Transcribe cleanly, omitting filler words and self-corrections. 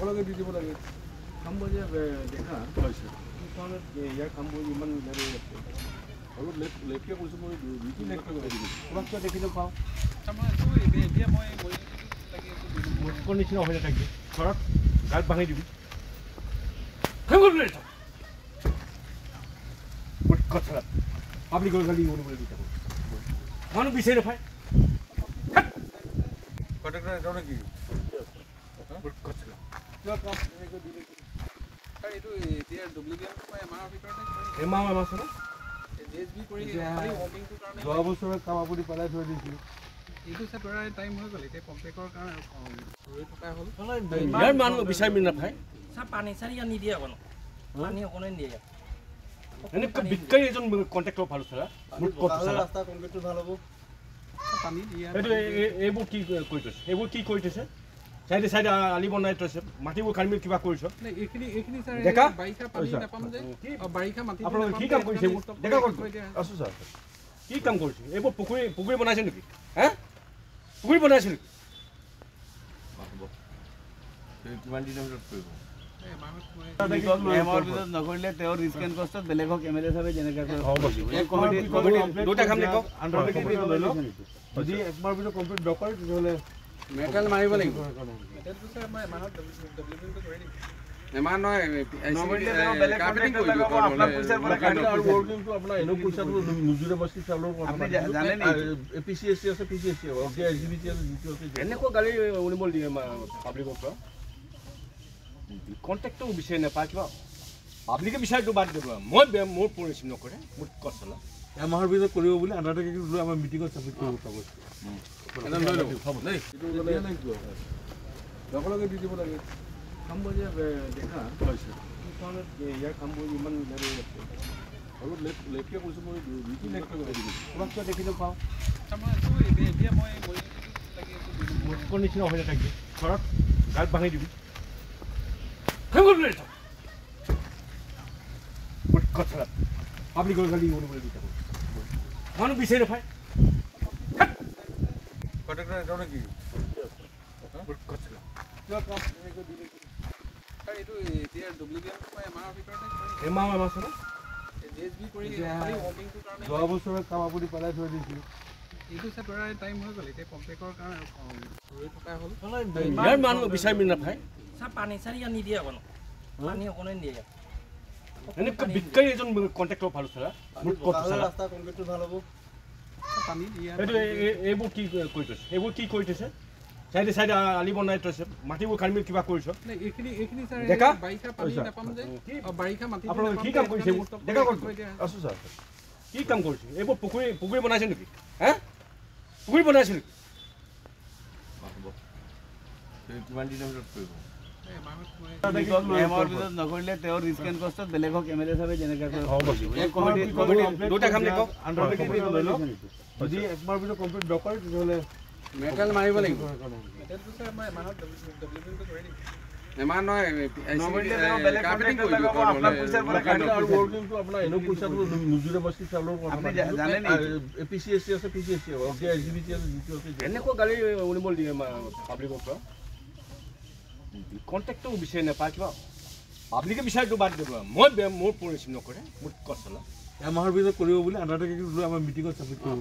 লগে দি দিব লাগে কামবোৰ যে দেখা হৈছে ইয়াৰ কামবোৰ ইমান অলপ লেটকৈ কৈছোঁ মই দুই লেটকৈ কৰি দিম তোমাক কিয় দেখিলে পাওঁ এতিয়া মই মোৰ নিচিনা হৈ নাথাকিবি ঘৰত গাত ভাঙি দিবি কথা পাব্লিকৰ গালি শুনিবলৈ দি থাকোঁ মানুহ বিচাৰি নাপায় কণ্ট্ৰেক্টৰ কি যোৱা বছৰৰ কাম আপুনি পেলাই থৈ দিছিল এইটো চেপ্টাৰ টাইম হৈ গ'ল এতিয়া কম্পেকৰ কাৰণে ৰৈ থকা হ'ল ইয়াৰ মানুহ বিচাৰি নাপায় পানী চাৰি আনি দিয়ে অকণ পানী অকণে নিদিয়ে এনেকুৱা বিজ্ঞানী এজন কণ্ট্ৰেক্টৰ ভাল চলা ৰাস্তা কংক্ৰিটটো ভাল হ'ব পানী দিয়া এইবোৰ কি কৰি থৈছে এইবোৰ কি কৰি থৈছে চাইডে চাইডে আলি বনাই থৈছে মাটিবোৰ খান্দি কিবা কৰিছ এইখিনি দেখা বাৰিষা পানী নাপাম যে বাৰিষা মাটি আপোনালোকে কি কাম কৰিছে এইবোৰ দেখা আছোঁ ছাৰ কি কাম কৰিছে এইবোৰ পুখুৰী বনাইছে নেকি হে পুখুৰী বনাইছে নেকি কিমান দিনৰ ভিতৰত কৰিব নকৰিলে তেওঁৰ ৰিস্ক এণ্ড কষ্টত বেলেগক এমএলএ চাবে যেনেকৈ যদি একমাহৰ ভিতৰত কমপ্লিট নকৰে তেতিয়াহ'লে মেটেল মাৰিব লাগিব এমাহ নহয় এনেকুৱা গাড়ী উলিয়াব দিয়ে পাব্লিকৰ পৰা কণ্টেক্টটো বিচাৰি নাপায় কিবা পাব্লিকে বিচাৰিটো বাদ দিব মই মোৰ পৰিচয় নকৰে মোৰ কথা এমাহৰ ভিতৰত কৰিব বুলি আধাতে আমাৰ মিটিঙত চাবমিট কৰিব লগে দি দিব লাগে কামবোৰ যে দেখা হৈছে ইয়াৰ কামবোৰ ইমান অলপ লেটকৈ কৈছোঁ মই দুই লেটকৈ কৰি দিম তোমাক কিয় দেখিলে পাওঁ এতিয়া মই মোৰ নিচিনা হৈ নাথাকিবি ঘৰত গাত ভাঙি দিবি কথা পাব্লিকৰ গালি শুনিবলৈ দি থাকোঁ মানুহ বিচাৰি নাপায় কণ্ট্ৰেক্টৰ কি যোৱা বছৰৰ কাম আপুনি পেলাই থৈ দিছিল এইটো চেপ্টাৰ টাইম হৈ গ'ল এতিয়া কম্পেকৰ কাৰণে ৰৈ থকা হ'ল ইয়াৰ মানুহ বিচাৰি নাপায় পানী চাৰি আনি দিয়ে অকণ পানী অকণে নিদিয়ে এনেকুৱা বিজ্ঞানী এজন কণ্ট্ৰেক্টৰ ভাল চলা ৰাস্তা কংক্ৰিটটো ভাল হ'ব পানী দিয়া এইবোৰ কি কৰি থৈছে এইবোৰ কি কৰি থৈছে চাইডে চাইডে আলি বনাই থৈছে মাটিবোৰ খান্দি কিবা কৰিছ দেখা বাৰিষা পানী নাপাম যে বাৰিষা মাটি আপোনালোকে কি কাম কৰিছে এইবোৰ দেখা আছোঁ ছাৰ কি কাম কৰিছে এইবোৰ পুখুৰী বনাইছে নেকি হে পুখুৰী বনাইছে নেকি কিমান দিনৰ ভিতৰত কৰিব নকৰিলে তেওঁৰ ৰিস্ক এণ্ড কষ্টত বেলেগক এমএলএ চাবে যেনেকৈ যদি একমাহৰ ভিতৰত কমপ্লিট নকৰে তেতিয়াহ'লে মেটেল মাৰিব লাগিব এমাহ নহয় এনেকুৱা গাড়ী উলিয়াব দিয়ে পাব্লিকৰ পৰা কণ্টেক্টটো বিচাৰি নাপায় কিবা পাব্লিকে বিচাৰিটো বাদ দিব মই মোৰ পৰিচয় নকৰে মোৰ কথা এমাহৰ ভিতৰত কৰিব বুলি আধাতে আমাৰ মিটিঙত চাবমিট কৰিব